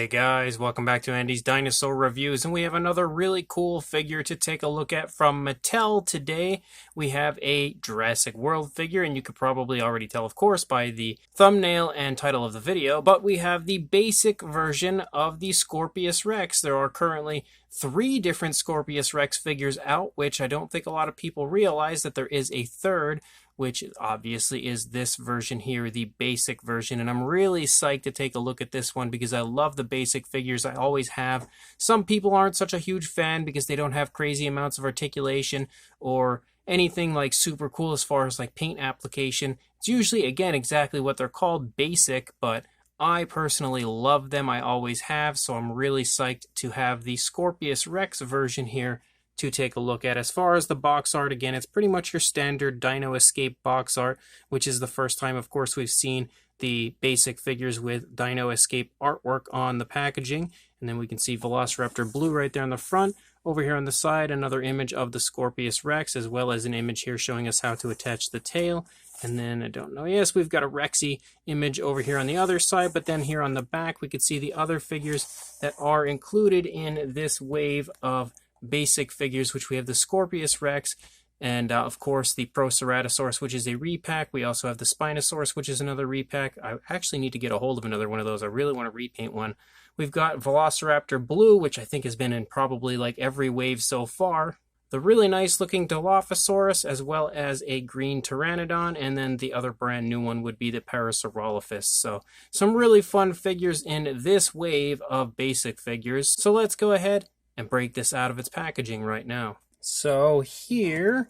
Hey guys, welcome back to Andy's Dinosaur Reviews, and we have another really cool figure to take a look at from Mattel today. We have a Jurassic World figure, and you could probably already tell, of course, by the thumbnail and title of the video, but we have the basic version of the Scorpios Rex. There are currently 3 different Scorpios Rex figures out, which I don't think a lot of people realize that there is a third, which obviously is this version here, the basic version. And I'm really psyched to take a look at this one because I love the basic figures. I always have. Some people aren't such a huge fan because they don't have crazy amounts of articulation or anything like super cool as far as like paint application. It's usually, again, exactly what they're called, basic, but I personally love them. I always have, so I'm really psyched to have the Scorpios Rex version here to take a look at. As far as the box art, again, it's pretty much your standard Dino Escape box art, which is the first time, of course, we've seen the basic figures with Dino Escape artwork on the packaging. And then we can see Velociraptor Blue right there on the front. Over here on the side, another image of the Scorpios Rex, as well as an image here showing us how to attach the tail. And then, I don't know, yes, we've got a Rexy image over here on the other side, but then here on the back, we could see the other figures that are included in this wave of basic figures, which we have the Scorpios Rex, and of course the Proceratosaurus, which is a repack. We also have the Spinosaurus, which is another repack. I actually need to get a hold of another one of those. I really want to repaint one. We've got Velociraptor Blue, which I think has been in probably like every wave so far. The really nice looking Dilophosaurus, as well as a green Pteranodon, and then the other brand new one would be the Parasaurolophus. So some really fun figures in this wave of basic figures. So let's go ahead and break this out of its packaging right now. So here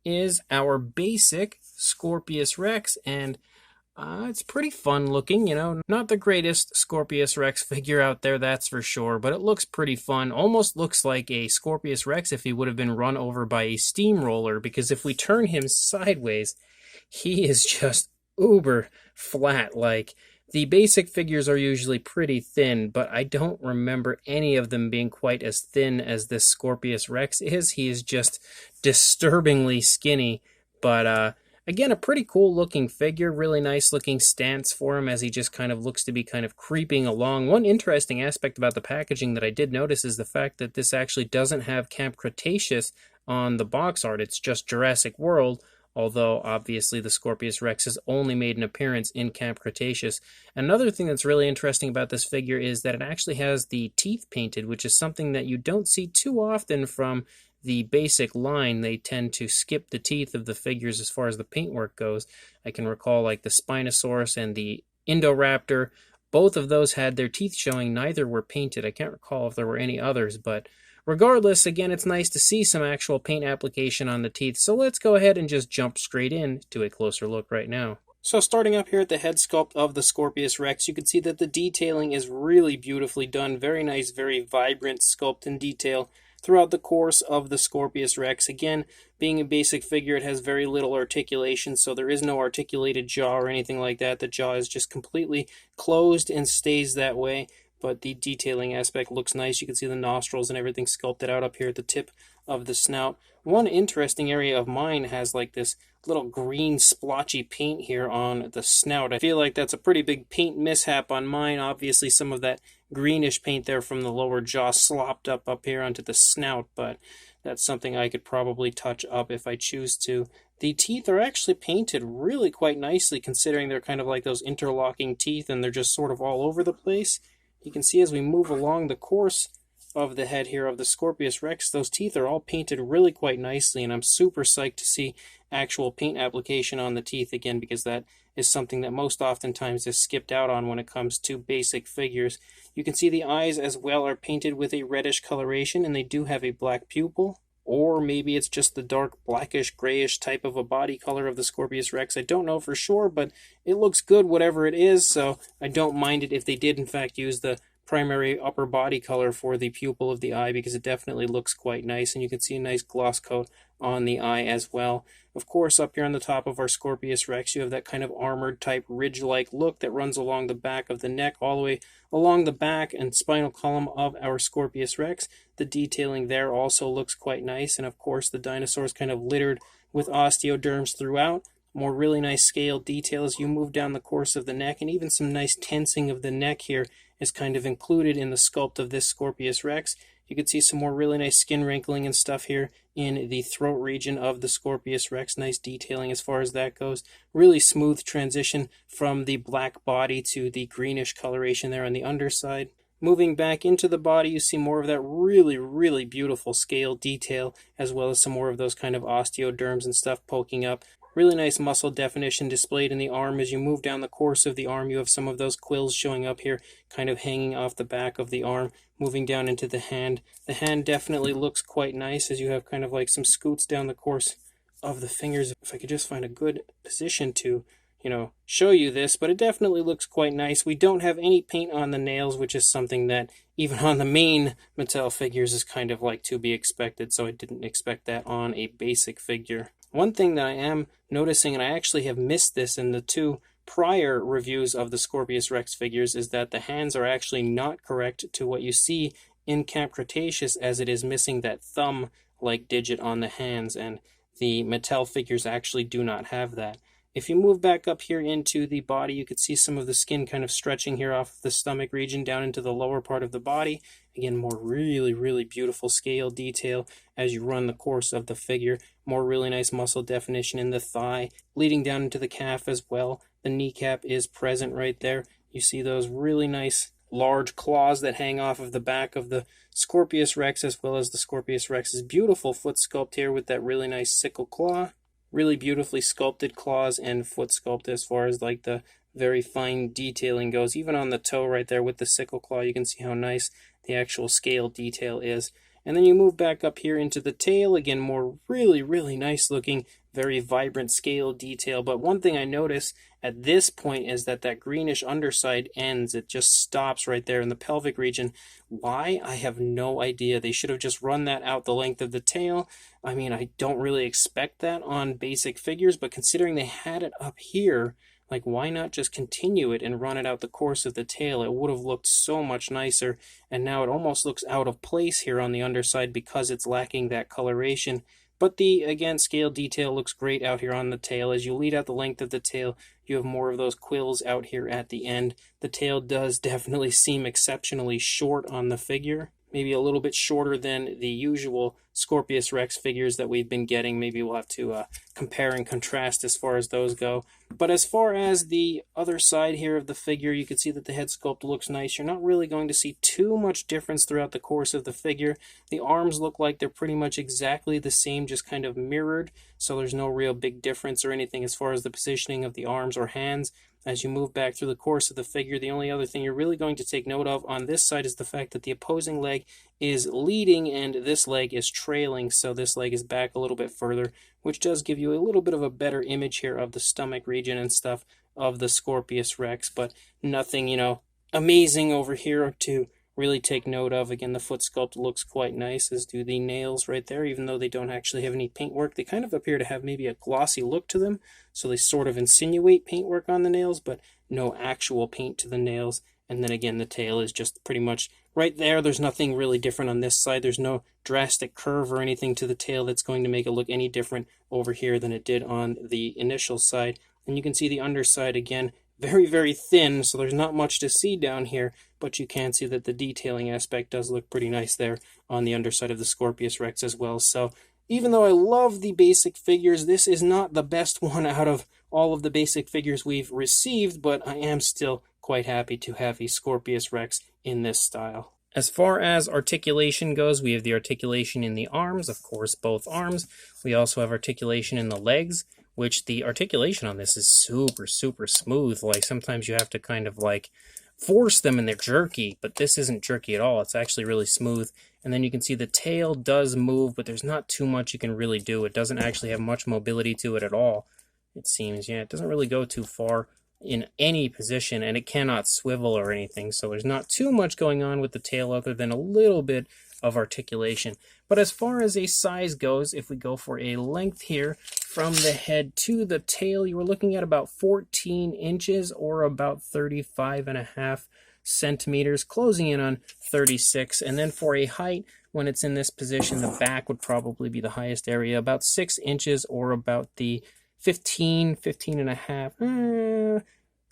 is our basic Scorpios Rex, and it's pretty fun looking, you know, not the greatest Scorpios Rex figure out there, that's for sure, but it looks pretty fun. Almost looks like a Scorpios Rex if he would have been run over by a steamroller, because if we turn him sideways, he is just uber flat. Like, the basic figures are usually pretty thin, but I don't remember any of them being quite as thin as this Scorpios Rex is. He is just disturbingly skinny, but again, a pretty cool looking figure. Really nice looking stance for him as he just kind of looks to be kind of creeping along. One interesting aspect about the packaging that I did notice is the fact that this actually doesn't have Camp Cretaceous on the box art. It's just Jurassic World, although obviously the Scorpios Rex has only made an appearance in Camp Cretaceous. Another thing that's really interesting about this figure is that it actually has the teeth painted, which is something that you don't see too often from the basic line. They tend to skip the teeth of the figures as far as the paintwork goes. I can recall like the Spinosaurus and the Indoraptor. Both of those had their teeth showing. Neither were painted. I can't recall if there were any others, but regardless, again, it's nice to see some actual paint application on the teeth, so let's go ahead and just jump straight in to a closer look right now. So starting up here at the head sculpt of the Scorpios Rex, you can see that the detailing is really beautifully done. Very nice, very vibrant sculpt and detail throughout the course of the Scorpios Rex. Again, being a basic figure, it has very little articulation, so there is no articulated jaw or anything like that. The jaw is just completely closed and stays that way. But the detailing aspect looks nice. You can see the nostrils and everything sculpted out up here at the tip of the snout. One interesting area of mine has like this little green splotchy paint here on the snout. I feel like that's a pretty big paint mishap on mine. Obviously some of that greenish paint there from the lower jaw slopped up here onto the snout, but that's something I could probably touch up if I choose to. The teeth are actually painted really quite nicely, considering they're kind of like those interlocking teeth and they're just sort of all over the place. You can see as we move along the course of the head here of the Scorpios Rex, those teeth are all painted really quite nicely, and I'm super psyched to see actual paint application on the teeth again, because that is something that most oftentimes is skipped out on when it comes to basic figures. You can see the eyes as well are painted with a reddish coloration, and they do have a black pupil. Or maybe it's just the dark blackish grayish type of a body color of the Scorpios Rex. I don't know for sure, but it looks good whatever it is, so I don't mind it if they did in fact use the primary upper body color for the pupil of the eye, because it definitely looks quite nice, and you can see a nice gloss coat on the eye as well. Of course, up here on the top of our Scorpios Rex, you have that kind of armored type ridge-like look that runs along the back of the neck, all the way along the back and spinal column of our Scorpios Rex. The detailing there also looks quite nice, and of course the dinosaur is kind of littered with osteoderms throughout. More really nice scale detail as you move down the course of the neck, and even some nice tensing of the neck here is kind of included in the sculpt of this Scorpios Rex. You can see some more really nice skin wrinkling and stuff here in the throat region of the Scorpios Rex. Nice detailing as far as that goes. Really smooth transition from the black body to the greenish coloration there on the underside. Moving back into the body, you see more of that really, really beautiful scale detail, as well as some more of those kind of osteoderms and stuff poking up. Really nice muscle definition displayed in the arm. As you move down the course of the arm, you have some of those quills showing up here, kind of hanging off the back of the arm. Moving down into the hand. The hand definitely looks quite nice, as you have kind of like some scoots down the course of the fingers. If I could just find a good position to show you this, but it definitely looks quite nice. We don't have any paint on the nails, which is something that even on the main Mattel figures is kind of like to be expected, so I didn't expect that on a basic figure. One thing that I am noticing, and I actually have missed this in the two prior reviews of the Scorpios Rex figures, is that the hands are actually not correct to what you see in Camp Cretaceous, as it is missing that thumb-like digit on the hands, and the Mattel figures actually do not have that. If you move back up here into the body, you could see some of the skin kind of stretching here off the stomach region down into the lower part of the body. Again, more really, really beautiful scale detail as you run the course of the figure. More really nice muscle definition in the thigh, leading down into the calf as well. The kneecap is present right there. You see those really nice large claws that hang off of the back of the Scorpios Rex, as well as the Scorpios Rex's beautiful foot sculpt here with that really nice sickle claw. Really beautifully sculpted claws and foot sculpt as far as like the very fine detailing goes. Even on the toe right there with the sickle claw, you can see how nice the actual scale detail is. And then you move back up here into the tail. Again, more really, really nice looking, very vibrant scale detail. But one thing I notice at this point is that that greenish underside ends. It just stops right there in the pelvic region. Why? I have no idea. They should have just run that out the length of the tail. I mean, I don't really expect that on basic figures, but considering they had it up here, like, why not just continue it and run it out the course of the tail? It would have looked so much nicer, and now it almost looks out of place here on the underside because it's lacking that coloration. But the, again, scale detail looks great out here on the tail. As you lead out the length of the tail, you have more of those quills out here at the end. The tail does definitely seem exceptionally short on the figure. Maybe a little bit shorter than the usual Scorpios Rex figures that we've been getting. Maybe we'll have to compare and contrast as far as those go. But as far as the other side here of the figure, you can see that the head sculpt looks nice. You're not really going to see too much difference throughout the course of the figure. The arms look like they're pretty much exactly the same, just kind of mirrored. So there's no real big difference or anything as far as the positioning of the arms or hands. As you move back through the course of the figure, the only other thing you're really going to take note of on this side is the fact that the opposing leg is leading and this leg is trailing, so this leg is back a little bit further, which does give you a little bit of a better image here of the stomach region and stuff of the Scorpios Rex, but nothing, amazing over here to really take note of. Again, the foot sculpt looks quite nice, as do the nails right there, even though they don't actually have any paintwork. They kind of appear to have maybe a glossy look to them, so they sort of insinuate paintwork on the nails, but no actual paint to the nails. And then again, the tail is just pretty much right there. There's nothing really different on this side. There's no drastic curve or anything to the tail that's going to make it look any different over here than it did on the initial side. And you can see the underside again, very, very thin, so there's not much to see down here, but you can see that the detailing aspect does look pretty nice there on the underside of the Scorpios Rex as well. So even though I love the basic figures, this is not the best one out of all of the basic figures we've received, but I am still quite happy to have a Scorpios Rex in this style. As far as articulation goes, we have the articulation in the arms, of course, both arms. We also have articulation in the legs, which the articulation on this is super, super smooth. Like, sometimes you have to kind of like force them and they're jerky, but this isn't jerky at all. It's actually really smooth. And then you can see the tail does move, but there's not too much you can really do. It doesn't actually have much mobility to it at all, it seems. Yeah, it doesn't really go too far in any position, and it cannot swivel or anything, so there's not too much going on with the tail other than a little bit of articulation. But as far as a size goes, if we go for a length here from the head to the tail, you were looking at about 14 inches or about 35.5 centimeters, closing in on 36. And then for a height, when it's in this position, the back would probably be the highest area, about 6 inches or about the 15 and a half,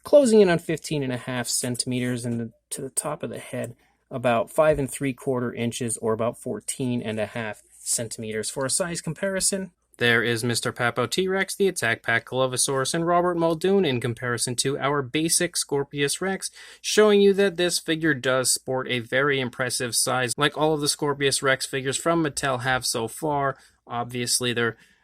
closing in on 15.5 centimeters, and to the top of the head, about 5 3/4 inches, or about 14.5 centimeters. For a size comparison, there is Mr. Papo T-Rex, the Attack Pack Colovosaurus, and Robert Muldoon in comparison to our basic Scorpios Rex, showing you that this figure does sport a very impressive size, like all of the Scorpios Rex figures from Mattel have so far. Obviously,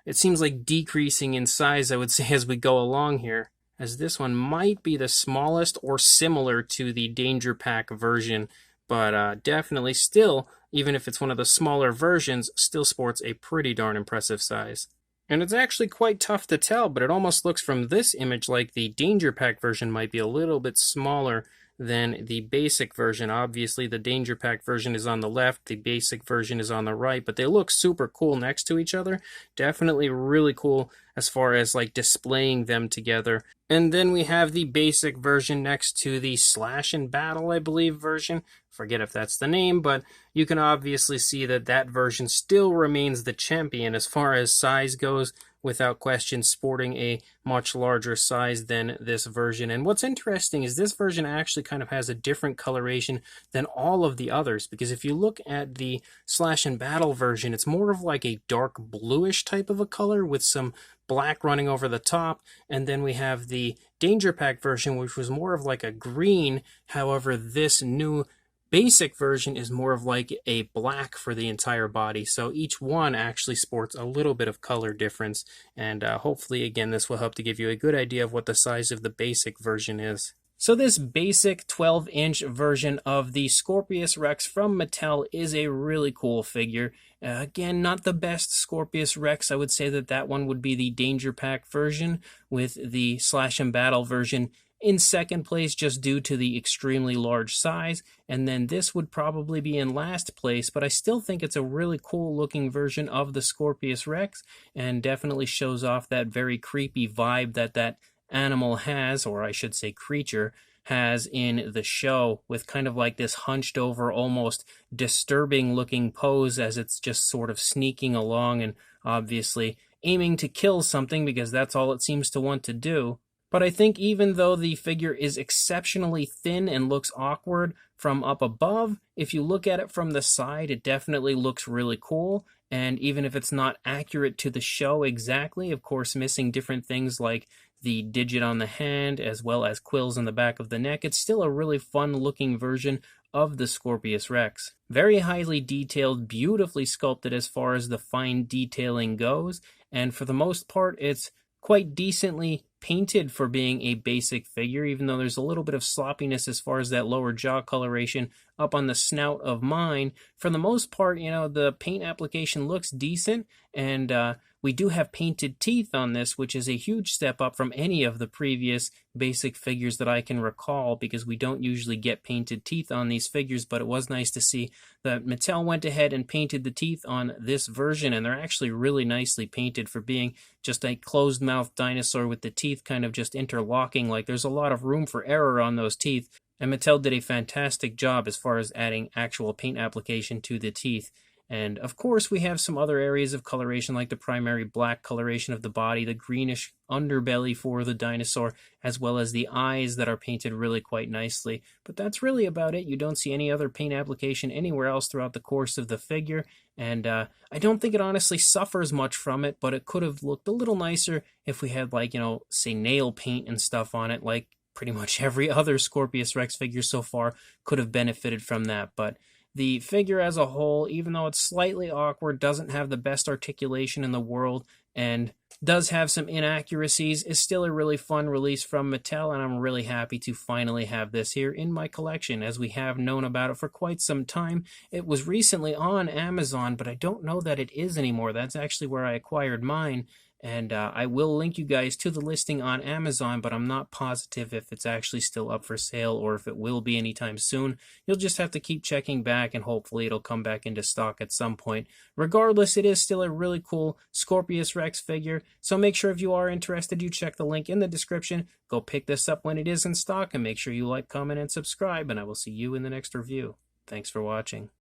it seems like decreasing in size, I would say, as we go along here, as this one might be the smallest or similar to the Danger Pack version, but definitely still, even if it's one of the smaller versions, still sports a pretty darn impressive size. And it's actually quite tough to tell, but it almost looks from this image like the Danger Pack version might be a little bit smaller than the basic version. Obviously, the Danger Pack version is on the left, the basic version is on the right, but they look super cool next to each other. Definitely really cool as far as like displaying them together. And then we have the basic version next to the Slash and Battle, I believe, version. Forget if that's the name, but you can obviously see that that version still remains the champion as far as size goes, without question sporting a much larger size than this version. And what's interesting is this version actually kind of has a different coloration than all of the others, because if you look at the Slash and Battle version, it's more of like a dark bluish type of a color with some black running over the top, and then we have the Danger Pack version, which was more of like a green. However, this new basic version is more of like a black for the entire body, so each one actually sports a little bit of color difference, and hopefully again this will help to give you a good idea of what the size of the basic version is. So this basic 12-inch version of the Scorpios Rex from Mattel is a really cool figure. Again, not the best Scorpios Rex. I would say that one would be the Danger Pack version, with the Slash and Battle version in second place just due to the extremely large size, and then this would probably be in last place, but I still think it's a really cool looking version of the Scorpios Rex, and definitely shows off that very creepy vibe that animal has, or I should say creature has, in the show, with kind of like this hunched over, almost disturbing looking pose as it's just sort of sneaking along and obviously aiming to kill something, because that's all it seems to want to do. But I think even though the figure is exceptionally thin and looks awkward from up above, if you look at it from the side, it definitely looks really cool. And even if it's not accurate to the show exactly, of course missing different things like the digit on the hand as well as quills on the back of the neck, it's still a really fun looking version of the Scorpios Rex. Very highly detailed, beautifully sculpted as far as the fine detailing goes, and for the most part it's quite decently painted for being a basic figure, even though there's a little bit of sloppiness as far as that lower jaw coloration up on the snout of mine. For the most part, the paint application looks decent, and we do have painted teeth on this, which is a huge step up from any of the previous basic figures that I can recall, because we don't usually get painted teeth on these figures, but it was nice to see that Mattel went ahead and painted the teeth on this version, and they're actually really nicely painted for being just a closed-mouthed dinosaur with the teeth kind of just interlocking. Like, there's a lot of room for error on those teeth, and Mattel did a fantastic job as far as adding actual paint application to the teeth. And of course we have some other areas of coloration, like the primary black coloration of the body, the greenish underbelly for the dinosaur, as well as the eyes that are painted really quite nicely. But that's really about it. You don't see any other paint application anywhere else throughout the course of the figure, and I don't think it honestly suffers much from it, but it could have looked a little nicer if we had, like, say nail paint and stuff on it, like pretty much every other Scorpios Rex figure so far could have benefited from that. But the figure as a whole, even though it's slightly awkward, doesn't have the best articulation in the world, and does have some inaccuracies, is still a really fun release from Mattel, and I'm really happy to finally have this here in my collection, as we have known about it for quite some time. It was recently on Amazon, but I don't know that it is anymore. That's actually where I acquired mine, and I will link you guys to the listing on Amazon, but I'm not positive if it's actually still up for sale or if it will be anytime soon. You'll just have to keep checking back, and hopefully it'll come back into stock at some point. Regardless, it is still a really cool Scorpios Rex figure, so make sure if you are interested, you check the link in the description. Go pick this up when it is in stock, and make sure you like, comment, and subscribe, and I will see you in the next review. Thanks for watching.